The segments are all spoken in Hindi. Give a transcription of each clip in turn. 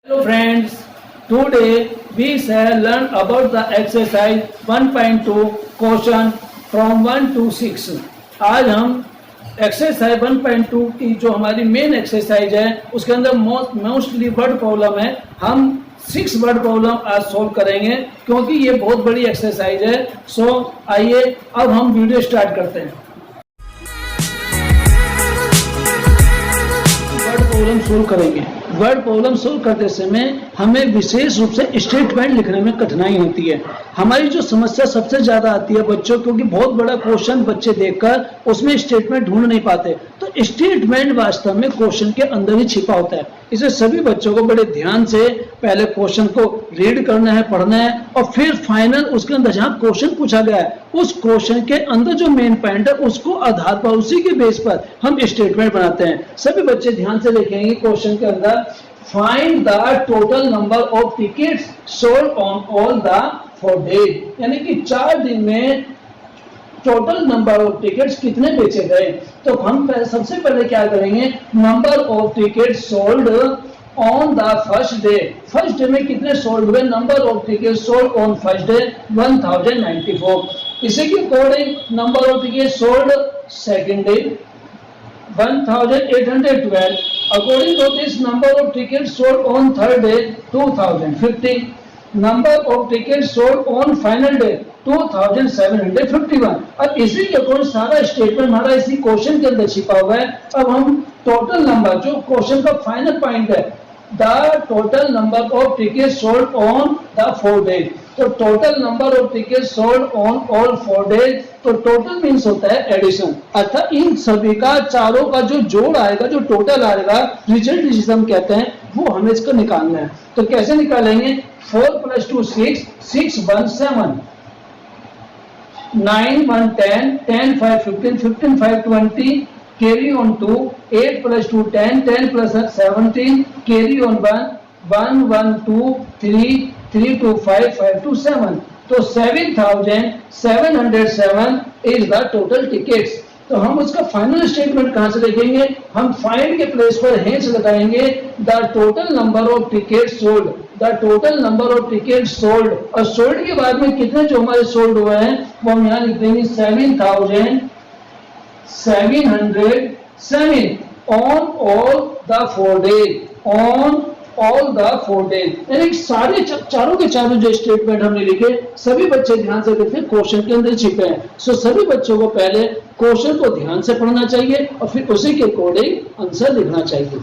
Hello friends, today we shall learn about the exercise 1.2 question from 1 to 6. आज हम एक्सरसाइज 1.2 की जो हमारी मेन एक्सरसाइज है उसके अंदर मोस्टली वर्ड प्रॉब्लम है। हम 6 वर्ड प्रॉब्लम आज सॉल्व करेंगे क्योंकि ये बहुत बड़ी एक्सरसाइज है। सो आइए अब हम वीडियो स्टार्ट करते हैं। वर्ड प्रॉब्लम सोल्व करेंगे। वर्ड प्रॉब्लम सोल्व करते समय हमें विशेष रूप से स्टेटमेंट लिखने में कठिनाई होती है। हमारी जो समस्या सबसे ज्यादा आती है बच्चों, क्योंकि बहुत बड़ा क्वेश्चन बच्चे देखकर उसमें स्टेटमेंट ढूंढ नहीं पाते, तो स्टेटमेंट वास्तव में क्वेश्चन के अंदर ही छिपा होता है। इसे सभी बच्चों को बड़े ध्यान से पहले क्वेश्चन को रीड करना है, पढ़ना है, और फिर फाइनल उसके अंदर जहां क्वेश्चन पूछा गया है उस क्वेश्चन के अंदर जो मेन पॉइंट है उसको आधार पर उसी के बेस पर हम स्टेटमेंट बनाते हैं। सभी बच्चे ध्यान से देखेंगे क्वेश्चन के अंदर, find the total number of tickets sold on all the 4 days, यानी कि 4 दिन में टोटल नंबर ऑफ टिकट्स कितने बेचे गए। तो हम सबसे पहले क्या करेंगे, number of ticket sold on the first day. First day में कितने सोल्ड हुए, number of ticket sold on first day 1094। इसी के according number of ticket sold second day 1812। According to this, number of tickets sold on third day 2050. Number of tickets sold on final day 2751. अब इसी के अकॉर्डिंग सारा स्टेटमेंट हमारा इसी क्वेश्चन के अंदर छिपा हुआ है। अब हम टोटल नंबर, जो क्वेश्चन का फाइनल पॉइंट है, the total number of ticket sold on the 4 days, तो total number of ticket sold on all 4 days, तो टोटल मीन्स होता है एडिशन, अर्थात इन सभी का चारों का जो जोड़ आएगा, जो टोटल आएगा, रिजल्ट जिसे हम कहते हैं, वो हमें इसको निकालना है। तो कैसे निकालेंगे, 4 + 2 6, 6 × 1 7, 9 × 1 10, 10 × 5 15, 15 × 5 20, carry on 2, 8 + 2 10, 10 + 17, carry on 1, 1 1 2 3, 3 2 5, 5 2 7, तो 7707 इज द टोटल टिकट्स। तो हम उसका फाइनल स्टेटमेंट कहां से देखेंगे, हम फाइंड के प्लेस पर हेंस लगाएंगे, the total number of tickets sold, the total number of tickets sold, और सोल्ड के बाद में कितने जो हमारे सोल्ड हुए हैं वो हम यहाँ लिख देंगे 7707 on all the 4 days, on all the 4 days, यानी सारे चारों के चारों जो स्टेटमेंट हमने लिखे सभी बच्चे ध्यान से देखें क्वेश्चन के अंदर छिपे हैं। सो सभी बच्चों को पहले क्वेश्चन को ध्यान से पढ़ना चाहिए और फिर उसी के अकॉर्डिंग आंसर लिखना चाहिए।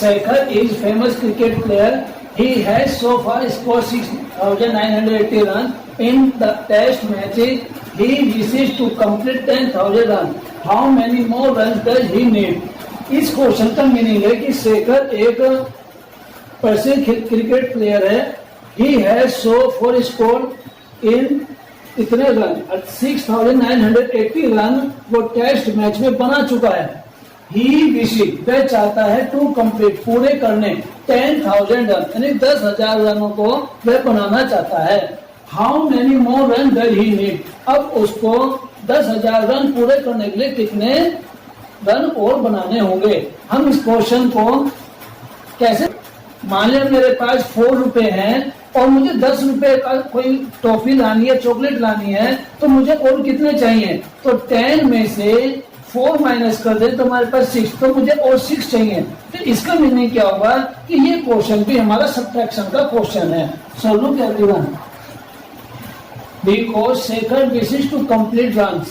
Shekhar is famous cricket player, he has so far scored 6,980 runs in the test matches, he wishes to complete 10,000 runs, how many more runs does he need। इस क्वेश्चन का मीनिंग है कि शेखर एक प्रसिद्ध क्रिकेट प्लेयर है, he has so far scored in इतने रन 6,980 रन वो टेस्ट मैच में बना चुका है। he wishes, वह चाहता है टू कंप्लीट, पूरे करने 10,000 रन, यानी 10,000 रनों को वह बनाना चाहता है। how many more run does he need, अब उसको 10,000 रन पूरे करने के लिए कितने रन और बनाने होंगे। हम इस क्वेश्चन को कैसे, मान लिया मेरे पास 4 रुपए हैं और मुझे 10 रुपए का कोई टॉफी लानी है, चॉकलेट लानी है, तो मुझे और कितने चाहिए, तो 10 में से 4 माइनस कर दे तो हमारे पास 6, तो मुझे और 6 चाहिए। तो इसका मीनिंग क्या होगा कि ये क्वेश्चन भी हमारा सब्ट्रैक्शन का क्वेश्चन है। So look everyone, because Shekhar wishes to complete runs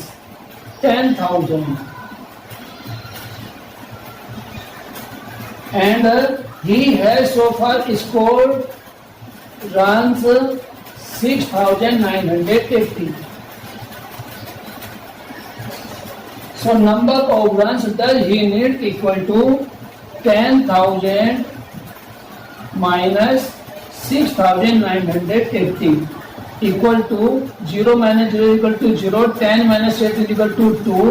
10,000 and he has so far scored runs 6,980. So number of runs does he need equal to 10,000 minus 6,980 equal to 0 minus 0 equal to 0, 10 minus 8 is equal to 2,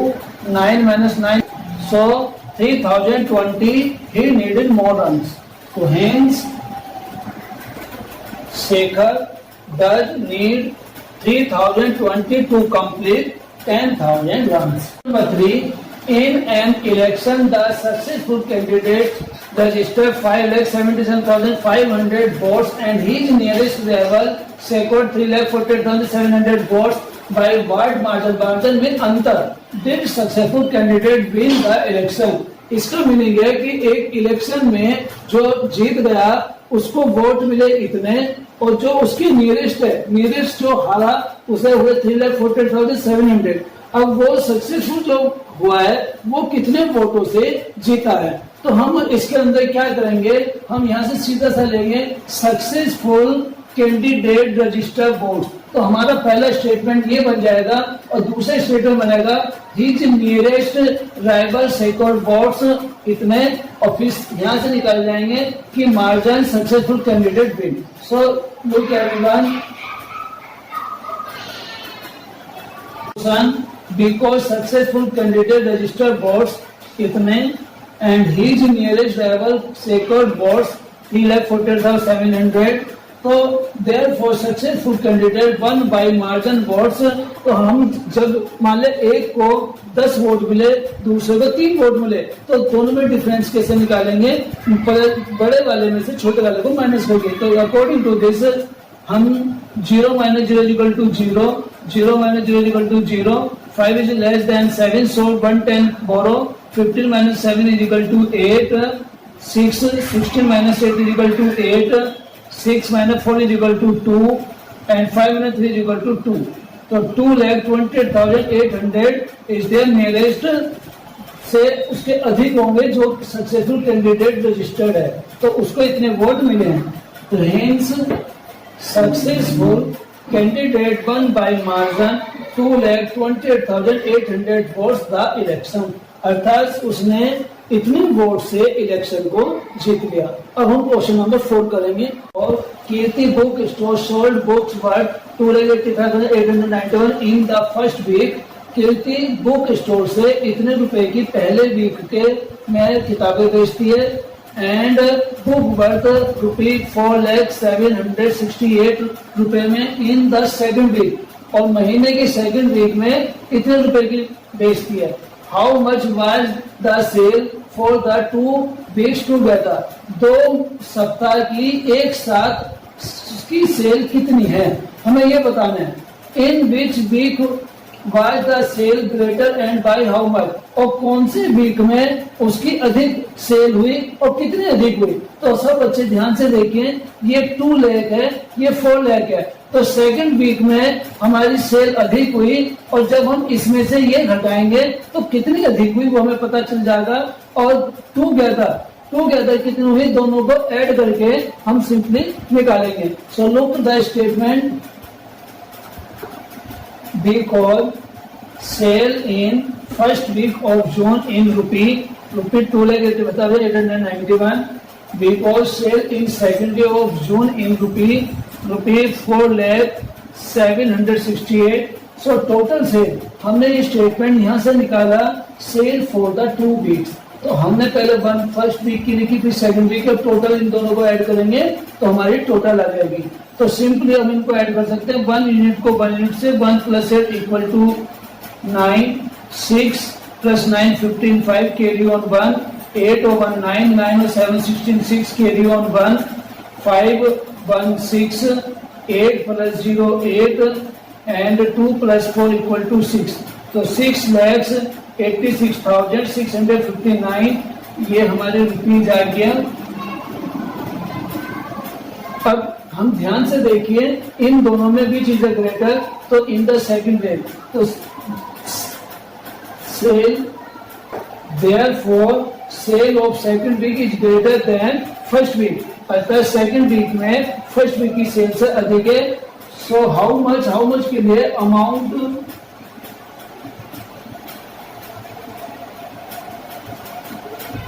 9 minus 9, so 3020 he needed more runs. So hence Shekhar does need 3020 to complete 10,000 runs. Number 3, in an election the successful candidate registered 5,77,500 votes and his nearest rival secured 3,48,700 votes by wide margin with अंतर did successful candidate win the election। इसका मीनिंग है कि एक इलेक्शन में जो जीत गया उसको वोट मिले इतने, और जो उसकी नियरेस्ट है, नियरेस्ट जो हारा उसे हुए 3,48,700। अब वो सक्सेसफुल जो हुआ है वो कितने वोटों से जीता है। तो हम इसके अंदर क्या करेंगे, हम यहाँ से सीधा सा लेंगे सक्सेसफुल कैंडिडेट रजिस्टर वोट। तो हमारा पहला स्टेटमेंट ये बन जाएगा और दूसरा स्टेटमेंट बनेगा his nearest rival secured votes इतने, और फिर यहाँ से निकाल जाएंगे कि margin successful candidate win. So look everyone, because successful candidate registered votes इतने and his nearest rival secured votes 3,48,700। तो therefore successful candidate won by margin votes। तो हम जब मान ले एक को 10 वोट मिले, दूसरे को 3 वोट मिले, तो दोनों में डिफरेंस कैसे निकालेंगे, बड़े वाले में से छोटे वाले को माइनस करके। तो अकॉर्डिंग टू दिस हम 0 - 0 = 0, 0 - 0 = 0, 5 is less than 7, so 110 borrow, 15 - 7 = 8, 6, 16 - 8 = 8, 6 - 4 = 2, and 5 - 3 = 2। तो 2,28,800 इज देयर नियरेस्ट से उसके अधिक होंगे जो सक्सेसफुल कैंडिडेट रजिस्टर्ड है, तो उसको इतने वोट मिले हैं। तो hence successful candidate one by margin 2,28,800 votes the election, अर्थात उसने इतने वोट से इलेक्शन को जीत लिया। अब हम क्वेश्चन नंबर 4 करेंगे। और Kirti book store sold books worth 2,85,891 in the first week. Kirti book store से इतने रुपए की पहले वीक के में किताबें बेचती है, एंड बुक वर्थ ₹4,07,68 रुपए में इन द सेकंड वीक, और महीने के सेकंड वीक में इतने रुपए की बेचती है। How much was the sale for the 2 weeks together. 2 सप्ताह की एक साथ की सेल कितनी है, हमें ये बताना है। In which week was the sale greater and by how much, और कौन से वीक में उसकी अधिक सेल हुई और कितनी अधिक हुई। तो सब बच्चे ध्यान से देखिए, ये 2 लाख है, ये 4 लाख है, तो सेकंड वीक में हमारी सेल अधिक हुई, और जब हम इसमें से ये घटाएंगे तो कितनी अधिक हुई वो हमें पता चल जाएगा। और टुगेदर कितनी हुई, दोनों को ऐड करके हम सिंपली निकालेंगे। So look the statement, because sale in first week of June in rupee 2,891, because sale in second week of June in rupee 4,07,68। So total sale हमने ये स्टेटमेंट यहाँ से निकाला, सेल फॉर द 2 वीक्स। तो हमने पहले फर्स्ट वीक की लिखी, फिर सेकंड वीक का टोटल इन दोनों को ऐड करेंगे तो हमारी टोटल आ जाएगी। तो सिंपली हम इनको ऐड कर सकते हैं। 1 यूनिट को 1 यूनिट से 1 + 8 = 9, 6 + 9 15, 5 कैरी ऑन 1, 8 और 1 9, 9 और 7 16, 6 कैरी ऑन 1, 5 1 6, 8 + 0 8, and 2 + 4 = 6। तो 6,86,659 ये हमारे रुपीज आ गया। अब हम ध्यान से देखिए, इन दोनों में भी चीज ग्रेटर, तो इन द सेकंड वीक, तो sale therefore sale of second week is greater than first week, अर्थात सेकंड वीक में फर्स्ट वीक की सेल से अधिक है। सो हाउ मच के लिए amount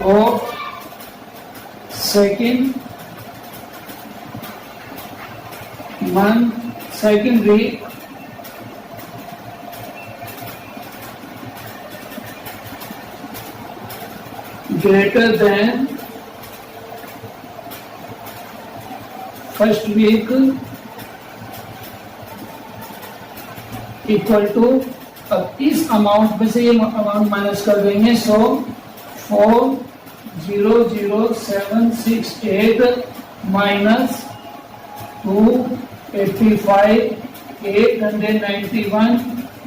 of second month second week greater than first week equal to, अब इस अमाउंट में से ये अमाउंट माइनस कर देंगे। सो 4 00768 minus 285 891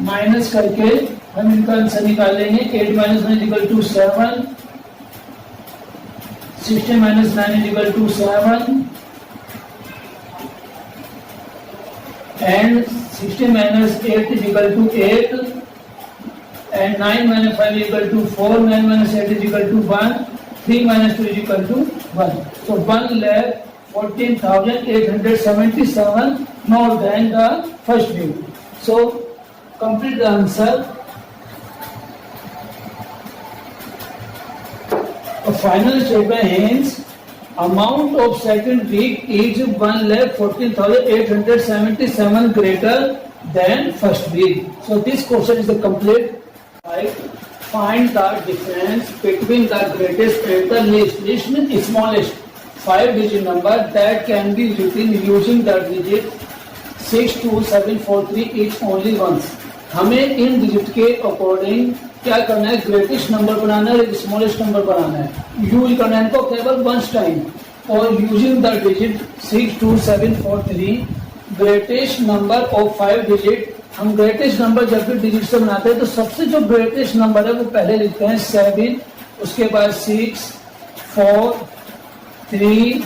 माइनस करके हम इनका आंसर निकालेंगे। 8 minus 9 equal to 7, 16 minus 9 is equal to 7, and 16 minus 8 is equal to 8, and 9 minus 5 is equal to 4, 9 minus 8 is equal to 1, 3 minus 2 is equal to 1. So 1,14,877 more than the first view. So complete the answer. A final statement hence amount of second week is 1,14,877 greater than first week. So this question is the complete. Right? Find the difference between the greatest and the least. Least means smallest 5-digit number that can be written using the digit 62743 each only once. हमें इन डिजिट के अकॉर्डिंग क्या करना है, ग्रेटेस्ट नंबर बनाना है, स्मॉलेस्ट नंबर बनाना है। यूज करना है इनको केवल वंस टाइम, और using the digit 62743 greatest number of 5 digit. हम ग्रेटेस्ट नंबर जब भी डिजिट से बनाते हैं तो सबसे जो ग्रेटेस्ट नंबर है वो पहले लिखते हैं 7, उसके बाद 6, 4, 3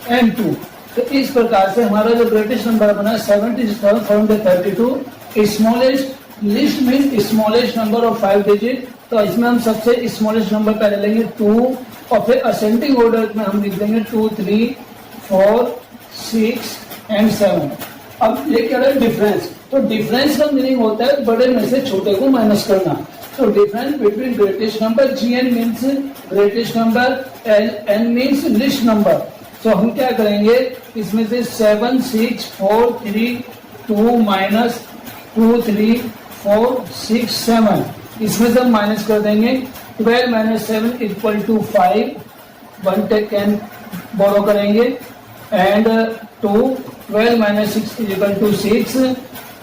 and 2। तो इस प्रकार से हमारा जो ग्रेटेस्ट नंबर बना 77,432। Smallest list mean smallest number of 5 digit, तो इसमें हम सबसे स्मॉलेस्ट नंबर पहले लेंगे 2, और फिर असेंडिंग ऑर्डर में हम लिख देंगे 2, 3, 4, 6 and 7। अब ये क्या है डिफरेंस, तो डिफरेंस का मीनिंग होता है बड़े में से छोटे को माइनस करना। तो difference between greatest number, GN means greatest number, N means list number. तो हम क्या करेंगे, इसमें से 7, 6, 4, 3, 2 माइनस 2, 3, 4, 6, 7, इसमें से हम माइनस कर देंगे। 12 minus 7 equal to 5, 1 can borrow करेंगे, and 2, 12 minus 6 is equal to 6,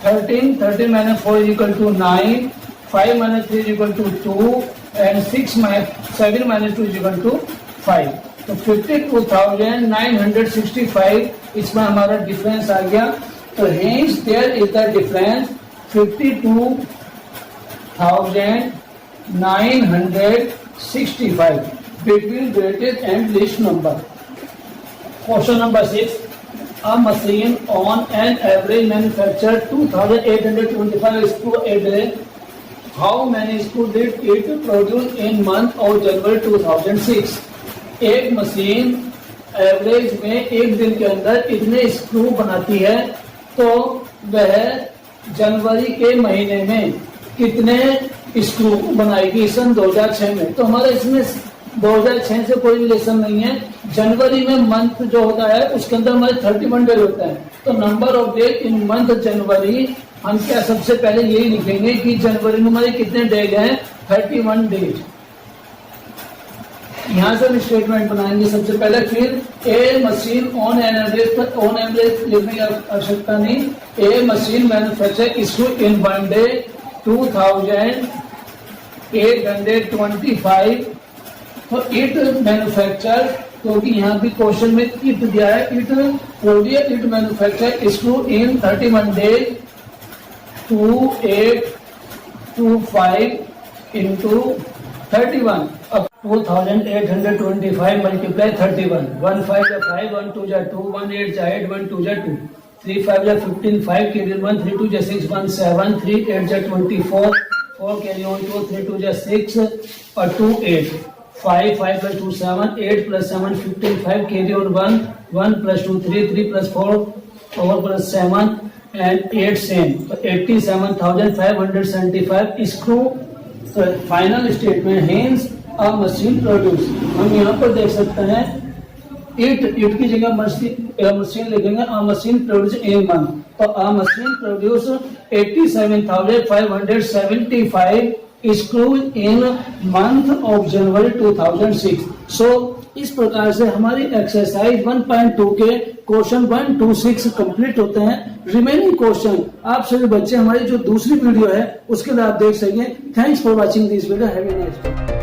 13 minus 4 is equal to 9, 5 minus 3 is equal to 2, and 7 minus 2 is equal to 5। तो 52,965 इसमें हमारा डिफरेंस आ गया। तो hence there is the difference 52,965 between greatest and least number. Question number 6. A machine on an average manufacture 2,825 screw a day. How many screw did it produce in month of January 2006? एक मशीन एवरेज में एक दिन के अंदर इतने स्क्रू बनाती है, तो वह जनवरी के महीने में कितने स्क्रू बनाएगी सन 2006 में। तो हमारा इसमें 2006 से कोई रिलेशन नहीं है। जनवरी में मंथ जो होता है उसके अंदर हमारे 31 डेज होता है। तो number of day in month January हम क्या सबसे पहले यही लिखेंगे कि जनवरी में हमारे कितने डेज हैं, 31 डेज। यहाँ से हम स्टेटमेंट बनाएंगे सबसे पहले। फिर a machine on an average, on average लिखने की आवश्यकता नहीं। A machine manufacture screw in one day 2,825। तो इट मैन्युफैक्चर, क्योंकि यहाँ भी क्वेश्चन में इट दिया है, it manufacture screw in 31 days 2825 into 31। अब 2,825 मल्टीप्लाई 31, 1 5 जा 5, 1 2 जा 2, 1 8 जा 8, 1 2 जा 2, 3 5 जा 15, 5 कैरी 1, 3 2 जा 6, 1 7, 3 8 जा 24, 4 कैरी ऑन 2, 3 2 जा 6 और 2 8, 5 5 plus 2 7, 8 plus 7 15, 5 carry on 1, 1 plus 2 3, 3 plus 4 plus 7 and 8 same। तो 87,575 screw। तो फाइनल स्टेटमेंट हेंस अ मशीन प्रोड्यूस। हम यहाँ पर देख सकते हैं इट की जगह मशीन लिखेंगे, a machine produce in month. तो a machine produce 87,575 screws in month of January 2006। So इस प्रकार से हमारी एक्सरसाइज 1.2 के क्वेश्चन 1 to 6 कंप्लीट होते हैं। रिमेनिंग क्वेश्चन आप सभी बच्चे हमारी जो दूसरी वीडियो है उसके लिए आप देख सकें। Thanks for watching this video. Have a nice day.